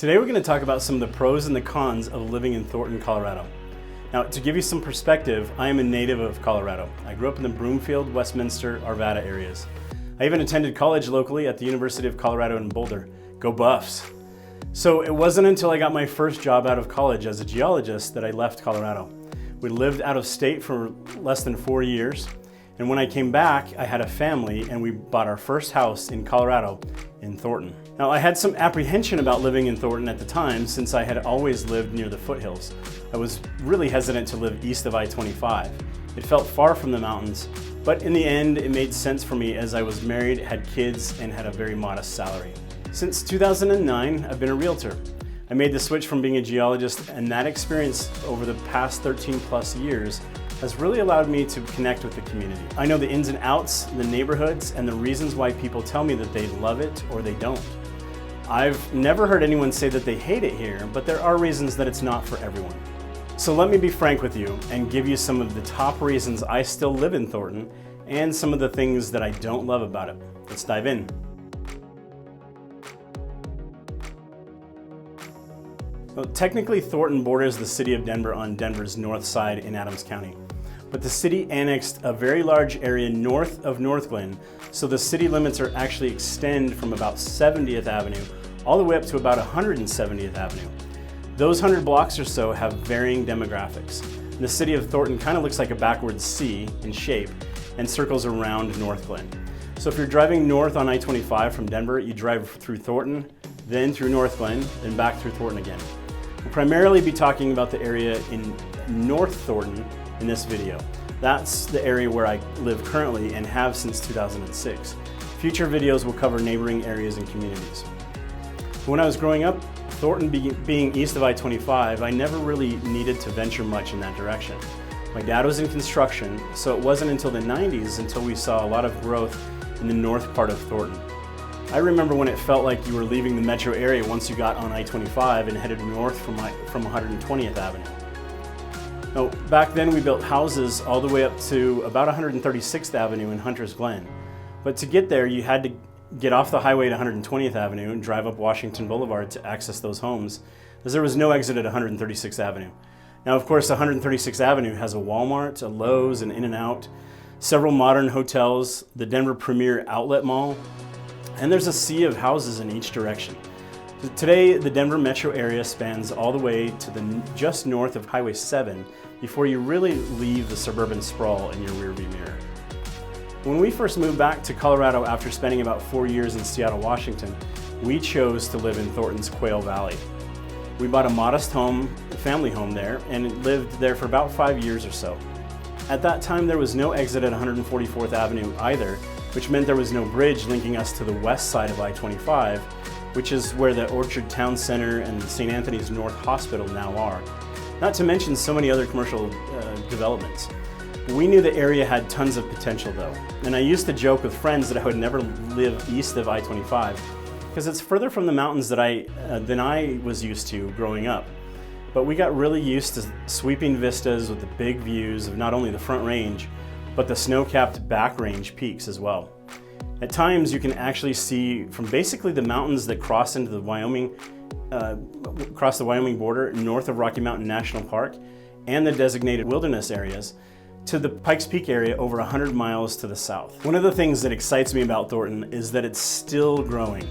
Today we're going to talk about some of the pros and the cons of living in Thornton, Colorado. Now, to give you some perspective, I am a native of Colorado. I grew up in the Broomfield, Westminster, Arvada areas. I even attended college locally at the University of Colorado in Boulder. Go Buffs! So it wasn't until I got my first job out of college as a geologist that I left Colorado. We lived out of state for less than 4 years, and when I came back, I had a family and we bought our first house in Colorado in Thornton. Now, I had some apprehension about living in Thornton at the time since I had always lived near the foothills. I was really hesitant to live east of I-25. It felt far from the mountains, but in the end, it made sense for me as I was married, had kids, and had a very modest salary. Since 2009, I've been a realtor. I made the switch from being a geologist, and that experience over the past 13 plus years has really allowed me to connect with the community. I know the ins and outs, the neighborhoods, and the reasons why people tell me that they love it or they don't. I've never heard anyone say that they hate it here, but there are reasons that it's not for everyone. So let me be frank with you and give you some of the top reasons I still live in Thornton and some of the things that I don't love about it. Let's dive in. Well, technically, Thornton borders the city of Denver on Denver's north side in Adams County. But the city annexed a very large area north of Northglenn, so the city limits are actually extend from about 70th Avenue all the way up to about 170th Avenue. Those 100 blocks or so have varying demographics. The city of Thornton kind of looks like a backwards C in shape and circles around Northglenn. So if you're driving north on I-25 from Denver, you drive through Thornton, then through Northglenn, then back through Thornton again. We'll primarily be talking about the area in North Thornton in this video. That's the area where I live currently and have since 2006. Future videos will cover neighboring areas and communities. When I was growing up, Thornton being east of I-25, I never really needed to venture much in that direction. My dad was in construction, so it wasn't until the 90s until we saw a lot of growth in the north part of Thornton. I remember when it felt like you were leaving the metro area once you got on I-25 and headed north from 120th Avenue. Now, back then we built houses all the way up to about 136th Avenue in Hunter's Glen. But to get there, you had to get off the highway to 120th Avenue and drive up Washington Boulevard to access those homes, as there was no exit at 136th Avenue. Now, of course, 136th Avenue has a Walmart, a Lowe's, an In-N-Out, several modern hotels, the Denver Premier Outlet Mall, and there's a sea of houses in each direction. Today, the Denver metro area spans all the way to just north of Highway 7 before you really leave the suburban sprawl in your rearview mirror. When we first moved back to Colorado after spending about 4 years in Seattle, Washington, we chose to live in Thornton's Quail Valley. We bought a modest home, a family home there, and lived there for about 5 years or so. At that time, there was no exit at 144th Avenue either, which meant there was no bridge linking us to the west side of I-25, which is where the Orchard Town Center and St. Anthony's North Hospital now are, not to mention so many other commercial developments. We knew the area had tons of potential though, and I used to joke with friends that I would never live east of I-25 because it's further from the mountains than I was used to growing up. But we got really used to sweeping vistas with the big views of not only the Front Range, but the snow-capped back range peaks as well. At times, you can actually see from basically the mountains that cross into the Wyoming border north of Rocky Mountain National Park and the designated wilderness areas to the Pikes Peak area over 100 miles to the south. One of the things that excites me about Thornton is that it's still growing.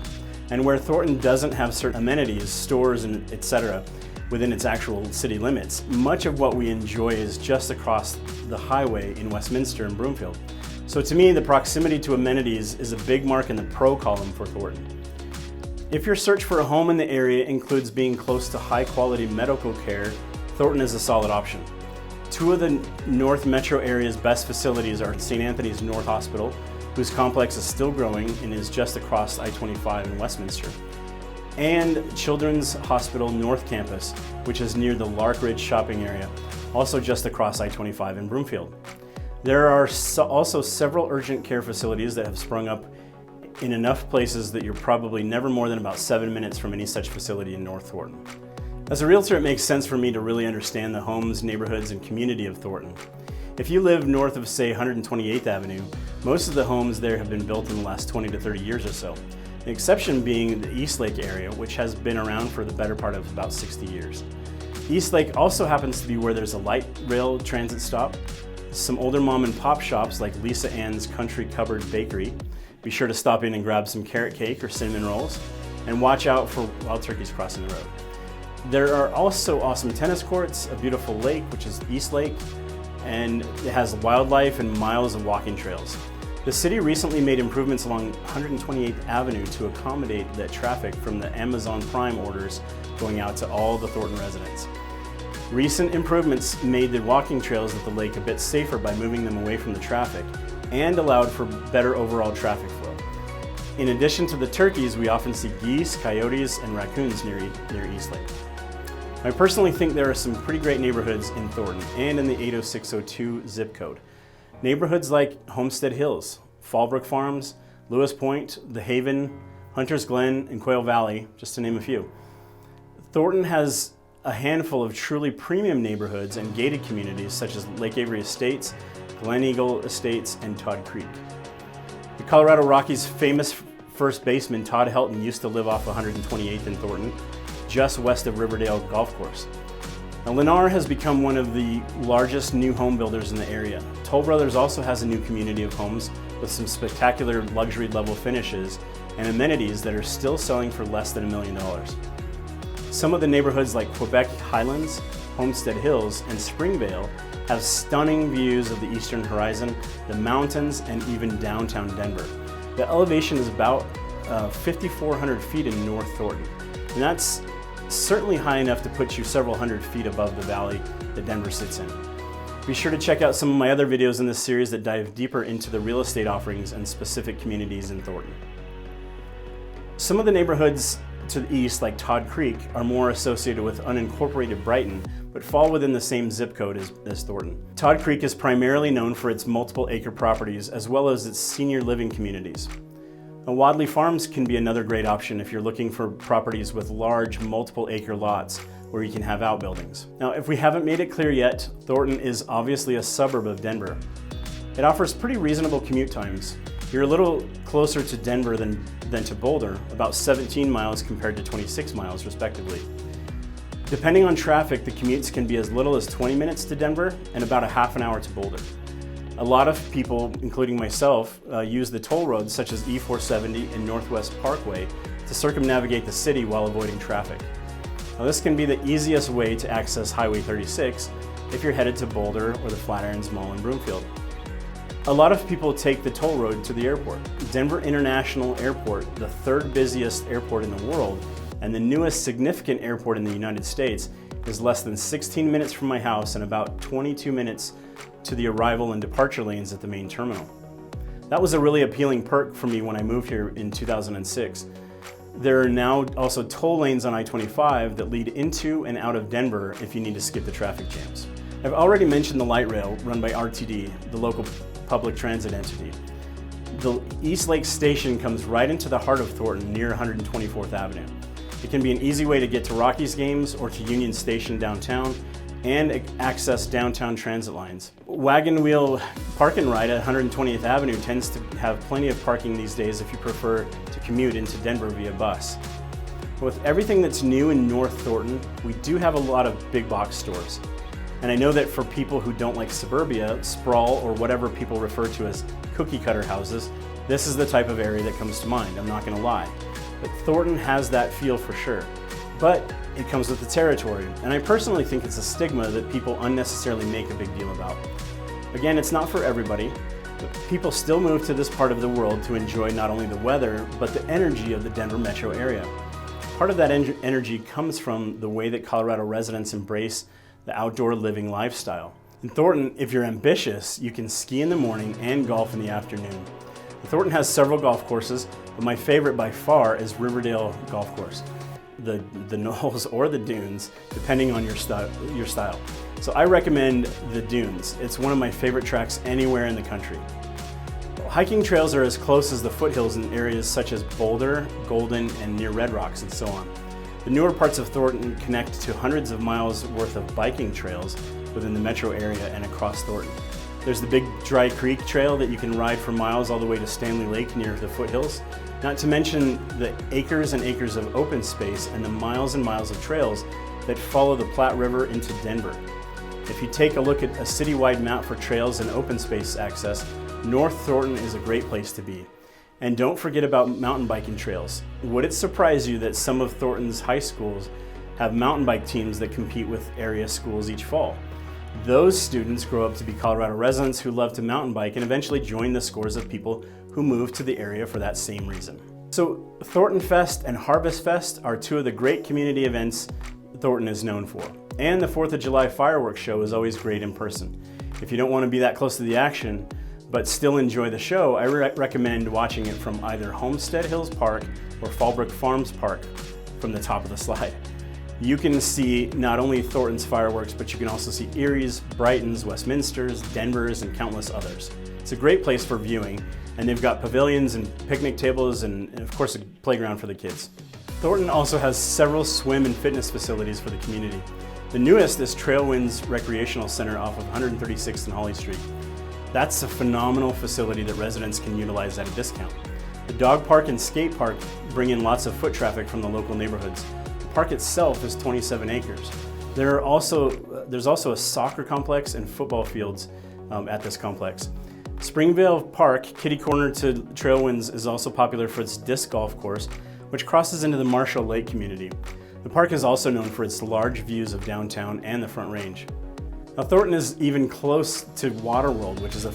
And where Thornton doesn't have certain amenities, stores, and etc. within its actual city limits, much of what we enjoy is just across the highway in Westminster and Broomfield. So to me, the proximity to amenities is a big mark in the pro column for Thornton. If your search for a home in the area includes being close to high-quality medical care, Thornton is a solid option. Two of the North Metro area's best facilities are St. Anthony's North Hospital, whose complex is still growing and is just across I-25 in Westminster, and Children's Hospital North Campus, which is near the Lark Ridge shopping area, also just across I-25 in Broomfield. There are also several urgent care facilities that have sprung up in enough places that you're probably never more than about 7 minutes from any such facility in North Thornton. As a realtor, it makes sense for me to really understand the homes, neighborhoods, and community of Thornton. If you live north of, say, 128th Avenue, most of the homes there have been built in the last 20 to 30 years or so. The exception being the Eastlake area, which has been around for the better part of about 60 years. Eastlake also happens to be where there's a light rail transit stop, some older mom and pop shops like Lisa Ann's Country Cupboard Bakery. Be sure to stop in and grab some carrot cake or cinnamon rolls, and watch out for wild turkeys crossing the road. There are also awesome tennis courts, a beautiful lake, which is Eastlake, and it has wildlife and miles of walking trails. The city recently made improvements along 128th Avenue to accommodate the traffic from the Amazon Prime orders going out to all the Thornton residents. Recent improvements made the walking trails at the lake a bit safer by moving them away from the traffic and allowed for better overall traffic flow. In addition to the turkeys, we often see geese, coyotes, and raccoons near Eastlake. I personally think there are some pretty great neighborhoods in Thornton and in the 80602 zip code. Neighborhoods like Homestead Hills, Fallbrook Farms, Lewis Point, The Haven, Hunters Glen, and Quail Valley, just to name a few. Thornton has a handful of truly premium neighborhoods and gated communities such as Lake Avery Estates, Glen Eagle Estates, and Todd Creek. The Colorado Rockies' famous first baseman Todd Helton used to live off 128th in Thornton, just west of Riverdale Golf Course. Now, Lennar has become one of the largest new home builders in the area. Toll Brothers also has a new community of homes with some spectacular luxury level finishes and amenities that are still selling for less than $1 million. Some of the neighborhoods like Quebec Highlands, Homestead Hills, and Springvale have stunning views of the eastern horizon, the mountains, and even downtown Denver. The elevation is about 5,400 feet in North Thornton, and that's certainly high enough to put you several hundred feet above the valley that Denver sits in. Be sure to check out some of my other videos in this series that dive deeper into the real estate offerings and specific communities in Thornton. Some of the neighborhoods to the east, like Todd Creek, are more associated with unincorporated Brighton, but fall within the same zip code as Thornton. Todd Creek is primarily known for its multiple acre properties as well as its senior living communities. Now, Wadley Farms can be another great option if you're looking for properties with large multiple acre lots where you can have outbuildings. Now, if we haven't made it clear yet, Thornton is obviously a suburb of Denver. It offers pretty reasonable commute times. You're a little closer to Denver than to Boulder, about 17 miles compared to 26 miles respectively. Depending on traffic, the commutes can be as little as 20 minutes to Denver and about a half an hour to Boulder. A lot of people, including myself, use the toll roads such as E470 and Northwest Parkway to circumnavigate the city while avoiding traffic. Now, this can be the easiest way to access Highway 36 if you're headed to Boulder or the Flatirons Mall in Broomfield. A lot of people take the toll road to the airport. Denver International Airport, the third busiest airport in the world and the newest significant airport in the United States, is less than 16 minutes from my house and about 22 minutes to the arrival and departure lanes at the main terminal. That was a really appealing perk for me when I moved here in 2006. There are now also toll lanes on I-25 that lead into and out of Denver if you need to skip the traffic jams. I've already mentioned the light rail run by RTD, the local public transit entity. The Eastlake station comes right into the heart of Thornton near 124th Avenue. It can be an easy way to get to Rockies games or to Union Station downtown and access downtown transit lines. Wagon Wheel Park and Ride at 120th Avenue tends to have plenty of parking these days if you prefer to commute into Denver via bus. With everything that's new in North Thornton, we do have a lot of big box stores. And I know that for people who don't like suburbia, sprawl, or whatever people refer to as cookie cutter houses, this is the type of area that comes to mind, I'm not gonna lie. But Thornton has that feel for sure. But it comes with the territory, and I personally think it's a stigma that people unnecessarily make a big deal about. Again, it's not for everybody, but people still move to this part of the world to enjoy not only the weather, but the energy of the Denver metro area. Part of that energy comes from the way that Colorado residents embrace the outdoor living lifestyle. In Thornton, if you're ambitious, you can ski in the morning and golf in the afternoon. Thornton has several golf courses, but my favorite by far is Riverdale Golf Course. The knolls or the dunes, depending on your style. So I recommend the dunes. It's one of my favorite tracks anywhere in the country. Hiking trails are as close as the foothills in areas such as Boulder, Golden, and near Red Rocks and so on. The newer parts of Thornton connect to hundreds of miles worth of biking trails within the metro area and across Thornton. There's the Big Dry Creek Trail that you can ride for miles all the way to Stanley Lake near the foothills. not to mention the acres and acres of open space and the miles and miles of trails that follow the Platte River into Denver. If you take a look at a citywide map for trails and open space access, North Thornton is a great place to be. And don't forget about mountain biking trails. Would it surprise you that some of Thornton's high schools have mountain bike teams that compete with area schools each fall? Those students grow up to be Colorado residents who love to mountain bike and eventually join the scores of people who move to the area for that same reason. So Thornton Fest and Harvest Fest are two of the great community events Thornton is known for. And the 4th of July fireworks show is always great in person. If you don't want to be that close to the action, but still enjoy the show, I recommend watching it from either Homestead Hills Park or Fallbrook Farms Park from the top of the slide. You can see not only Thornton's fireworks, but you can also see Erie's, Brighton's, Westminster's, Denver's, and countless others. It's a great place for viewing, and they've got pavilions and picnic tables and of course a playground for the kids. Thornton also has several swim and fitness facilities for the community. The newest is Trailwinds Recreational Center off of 136th and Holly Street. That's a phenomenal facility that residents can utilize at a discount. The dog park and skate park bring in lots of foot traffic from the local neighborhoods. The park itself is 27 acres. There's also a soccer complex and football fields at this complex. Springvale Park, kitty corner to Trailwinds, is also popular for its disc golf course, which crosses into the Marshall Lake community. The park is also known for its large views of downtown and the Front Range. Now, Thornton is even close to Waterworld, which is a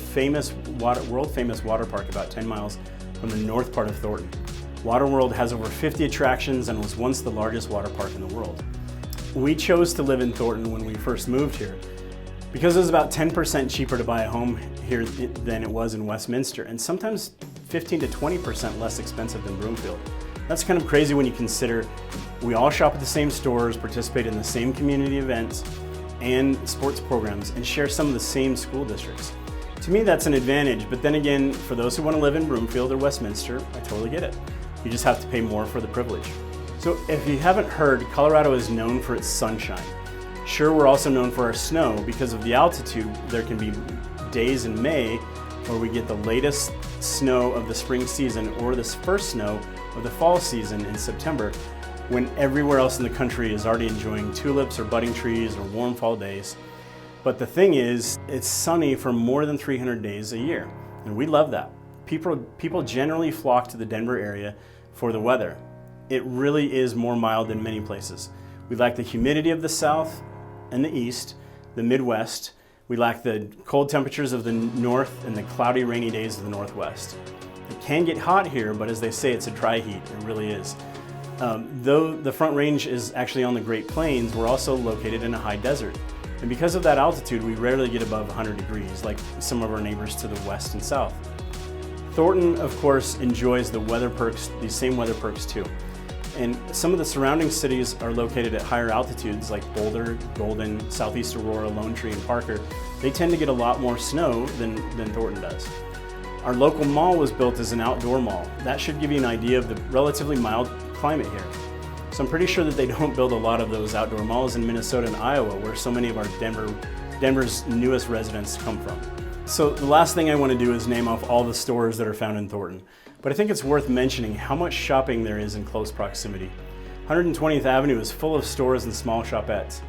world-famous water park about 10 miles from the north part of Thornton. Waterworld has over 50 attractions and was once the largest water park in the world. We chose to live in Thornton when we first moved here because it was about 10% cheaper to buy a home here than it was in Westminster, and sometimes 15 to 20% less expensive than Broomfield. That's kind of crazy when you consider we all shop at the same stores, participate in the same community events and sports programs, and share some of the same school districts. To me, that's an advantage, but then again, for those who want to live in Broomfield or Westminster, I totally get it. You just have to pay more for the privilege. So if you haven't heard, Colorado is known for its sunshine. Sure, we're also known for our snow. Because of the altitude, there can be days in May where we get the latest snow of the spring season or the first snow of the fall season in September, when everywhere else in the country is already enjoying tulips or budding trees or warm fall days. But the thing is, it's sunny for more than 300 days a year, and we love that. People generally flock to the Denver area for the weather. It really is more mild than many places. We lack the humidity of the South and the East, the Midwest. We lack the cold temperatures of the North and the cloudy, rainy days of the Northwest. It can get hot here, but as they say, it's a dry heat. It really is. Though the Front Range is actually on the Great Plains, we're also located in a high desert. And because of that altitude, we rarely get above 100 degrees, like some of our neighbors to the west and south. Thornton, of course, enjoys these same weather perks too. And some of the surrounding cities are located at higher altitudes like Boulder, Golden, Southeast Aurora, Lone Tree, and Parker. They tend to get a lot more snow than Thornton does. Our local mall was built as an outdoor mall. That should give you an idea of the relatively mild climate here. So I'm pretty sure that they don't build a lot of those outdoor malls in Minnesota and Iowa, where so many of our Denver's newest residents come from. So the last thing I want to do is name off all the stores that are found in Thornton. But I think it's worth mentioning how much shopping there is in close proximity. 120th Avenue is full of stores and small shopettes.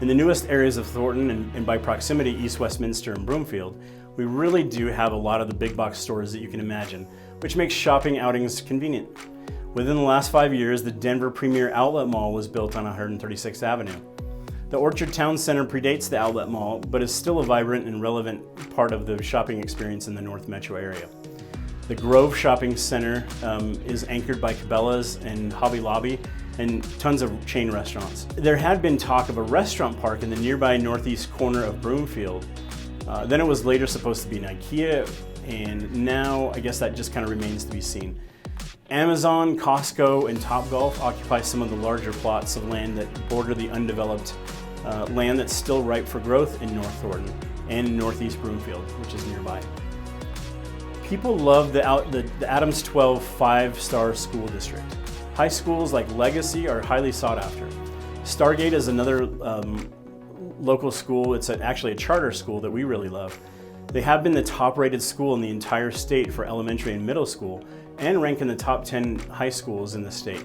In the newest areas of Thornton and by proximity East Westminster and Broomfield, we really do have a lot of the big box stores that you can imagine, which makes shopping outings convenient. Within the last 5 years, the Denver Premier Outlet Mall was built on 136th Avenue. The Orchard Town Center predates the Outlet Mall, but is still a vibrant and relevant part of the shopping experience in the North Metro area. The Grove Shopping Center is anchored by Cabela's and Hobby Lobby and tons of chain restaurants. There had been talk of a restaurant park in the nearby northeast corner of Broomfield. Then it was later supposed to be an IKEA, and now I guess that just kind of remains to be seen. Amazon, Costco, and Topgolf occupy some of the larger plots of land that border the undeveloped land that's still ripe for growth in North Thornton and northeast Broomfield, which is nearby. People love the Adams 12 5-star school district. High schools like Legacy are highly sought after. Stargate is another local school. It's actually a charter school that we really love. They have been the top-rated school in the entire state for elementary and middle school, and rank in the top 10 high schools in the state.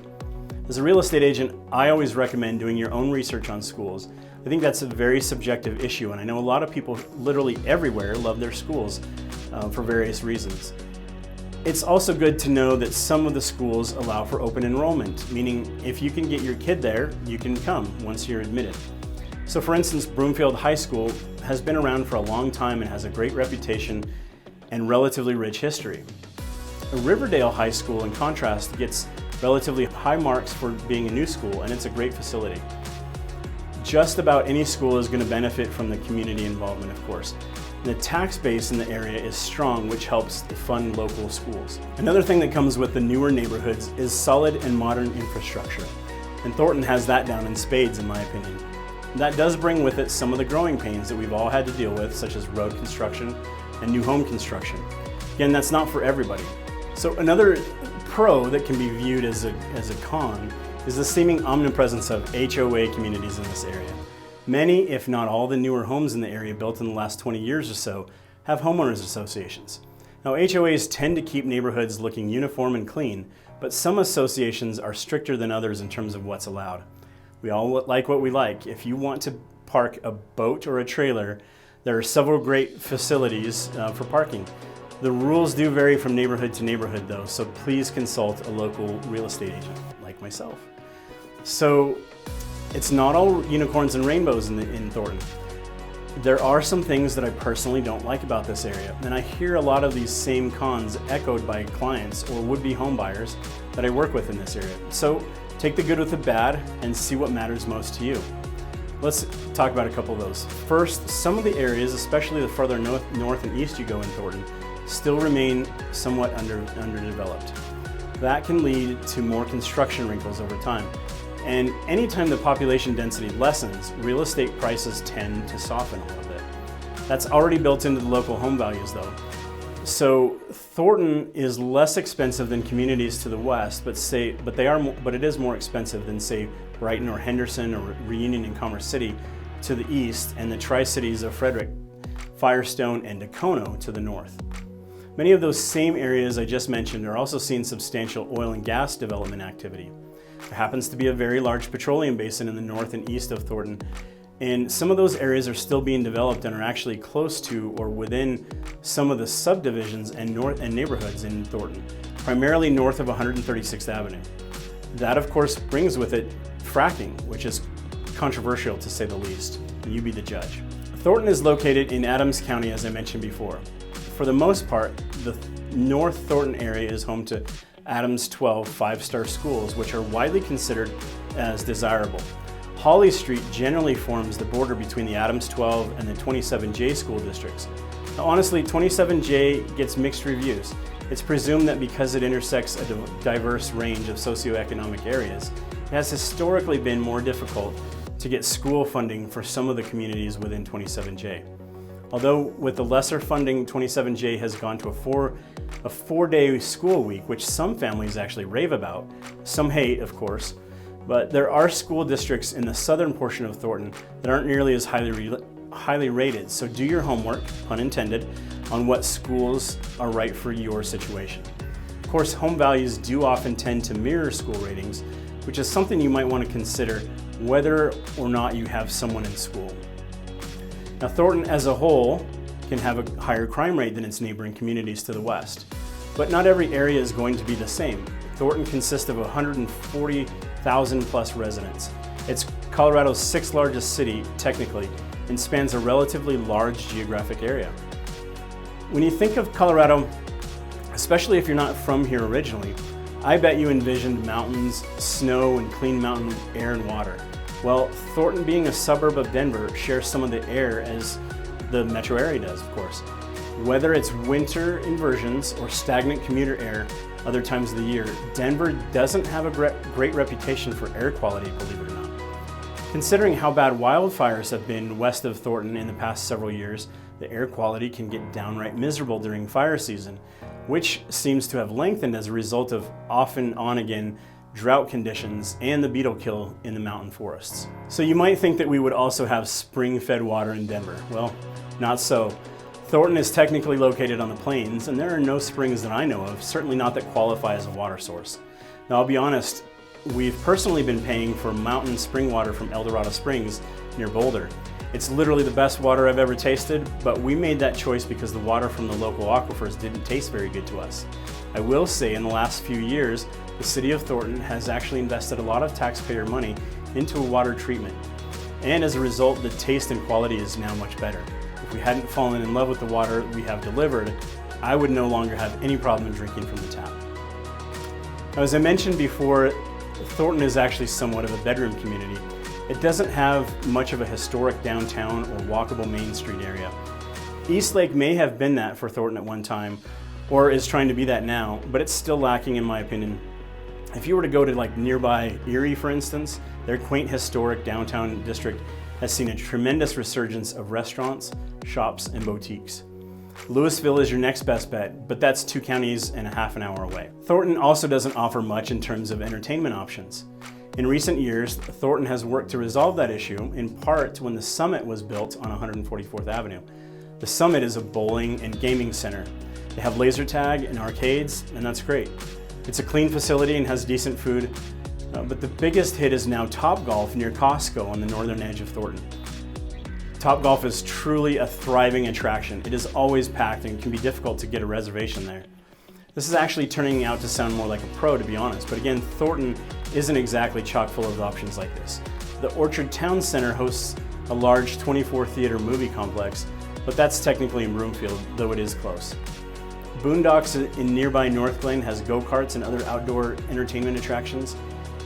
As a real estate agent, I always recommend doing your own research on schools. I think that's a very subjective issue, and I know a lot of people literally everywhere love their schools for various reasons. It's also good to know that some of the schools allow for open enrollment, meaning if you can get your kid there, you can come once you're admitted. So for instance, Broomfield High School has been around for a long time and has a great reputation and relatively rich history. Riverdale High School, in contrast, gets relatively high marks for being a new school, and it's a great facility. Just about any school is going to benefit from the community involvement, of course. The tax base in the area is strong, which helps fund local schools. Another thing that comes with the newer neighborhoods is solid and modern infrastructure. And Thornton has that down in spades, in my opinion. That does bring with it some of the growing pains that we've all had to deal with, such as road construction and new home construction. Again, that's not for everybody. So another pro that can be viewed as a con is the seeming omnipresence of HOA communities in this area. Many, if not all, the newer homes in the area built in the last 20 years or so have homeowners associations. Now, HOAs tend to keep neighborhoods looking uniform and clean, but some associations are stricter than others in terms of what's allowed. We all like what we like. If you want to park a boat or a trailer, there are several great facilities for parking. The rules do vary from neighborhood to neighborhood though, so please consult a local real estate agent like myself. So it's not all unicorns and rainbows in Thornton. There are some things that I personally don't like about this area, and I hear a lot of these same cons echoed by clients or would-be home buyers that I work with in this area. So take the good with the bad and see what matters most to you. Let's talk about a couple of those. First, some of the areas, especially the further north and east you go in Thornton, still remain somewhat underdeveloped. That can lead to more construction wrinkles over time. And anytime the population density lessens, real estate prices tend to soften a little bit. That's already built into the local home values though. So Thornton is less expensive than communities to the west, but it is more expensive than say Brighton or Henderson or Reunion and Commerce City to the east, and the Tri-Cities of Frederick, Firestone, and Dacono to the north. Many of those same areas I just mentioned are also seeing substantial oil and gas development activity. There happens to be a very large petroleum basin in the north and east of Thornton, and some of those areas are still being developed and are actually close to or within some of the subdivisions and neighborhoods in Thornton, primarily north of 136th Avenue. That of course brings with it fracking, which is controversial to say the least. You be the judge. Thornton is located in Adams County, as I mentioned before. For the most part, the North Thornton area is home to Adams 12 five-star schools, which are widely considered as desirable. Holly Street generally forms the border between the Adams 12 and the 27J school districts. Now, honestly, 27J gets mixed reviews. It's presumed that because it intersects a diverse range of socioeconomic areas, it has historically been more difficult to get school funding for some of the communities within 27J. Although with the lesser funding, 27J has gone to a four-day school week, which some families actually rave about. Some hate, of course, but there are school districts in the southern portion of Thornton that aren't nearly as highly rated. So do your homework, pun intended, on what schools are right for your situation. Of course, home values do often tend to mirror school ratings, which is something you might want to consider whether or not you have someone in school. Now, Thornton as a whole can have a higher crime rate than its neighboring communities to the west, but not every area is going to be the same. Thornton consists of 140,000 plus residents. It's Colorado's sixth largest city, technically, and spans a relatively large geographic area. When you think of Colorado, especially if you're not from here originally, I bet you envisioned mountains, snow, and clean mountain air and water. Well, Thornton, being a suburb of Denver, shares some of the air as the metro area does, of course. Whether it's winter inversions or stagnant commuter air other times of the year, Denver doesn't have a great reputation for air quality, believe it or not. Considering how bad wildfires have been west of Thornton in the past several years, the air quality can get downright miserable during fire season, which seems to have lengthened as a result of often on-again drought conditions and the beetle kill in the mountain forests. So you might think that we would also have spring-fed water in Denver. Well, not so. Thornton is technically located on the plains, and there are no springs that I know of, certainly not that qualify as a water source. Now, I'll be honest, we've personally been paying for mountain spring water from El Dorado Springs near Boulder. It's literally the best water I've ever tasted, but we made that choice because the water from the local aquifers didn't taste very good to us. I will say in the last few years, the city of Thornton has actually invested a lot of taxpayer money into water treatment. And as a result, the taste and quality is now much better. If we hadn't fallen in love with the water we have delivered, I would no longer have any problem drinking from the tap. Now, as I mentioned before, Thornton is actually somewhat of a bedroom community. It doesn't have much of a historic downtown or walkable Main Street area. Eastlake may have been that for Thornton at one time, or is trying to be that now, but it's still lacking in my opinion. If you were to go to like nearby Erie, for instance, their quaint historic downtown district has seen a tremendous resurgence of restaurants, shops, and boutiques. Louisville is your next best bet, but that's 2 counties and a half an hour away. Thornton also doesn't offer much in terms of entertainment options. In recent years, Thornton has worked to resolve that issue, in part when the Summit was built on 144th Avenue. The Summit is a bowling and gaming center. They have laser tag and arcades, and that's great. It's a clean facility and has decent food, but the biggest hit is now Topgolf near Costco on the northern edge of Thornton. Topgolf is truly a thriving attraction. It is always packed and can be difficult to get a reservation there. This is actually turning out to sound more like a pro, to be honest, but again, Thornton isn't exactly chock full of options like this. The Orchard Town Center hosts a large 24-theater movie complex, but that's technically in Broomfield, though it is close. Boondocks in nearby North Glen has go-karts and other outdoor entertainment attractions.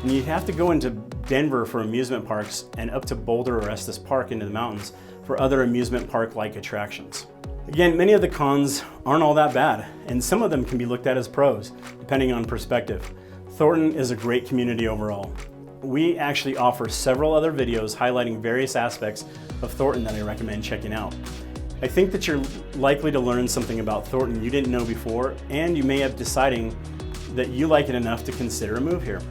And you'd have to go into Denver for amusement parks and up to Boulder or Estes Park into the mountains for other amusement park-like attractions. Again, many of the cons aren't all that bad, and some of them can be looked at as pros, depending on perspective. Thornton is a great community overall. We actually offer several other videos highlighting various aspects of Thornton that I recommend checking out. I think that you're likely to learn something about Thornton you didn't know before, and you may have deciding that you like it enough to consider a move here.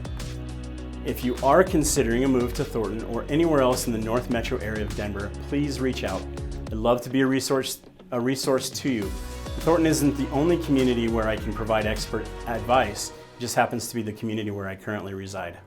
If you are considering a move to Thornton or anywhere else in the North Metro area of Denver, please reach out. I'd love to be a resource to you. Thornton isn't the only community where I can provide expert advice. It just happens to be the community where I currently reside.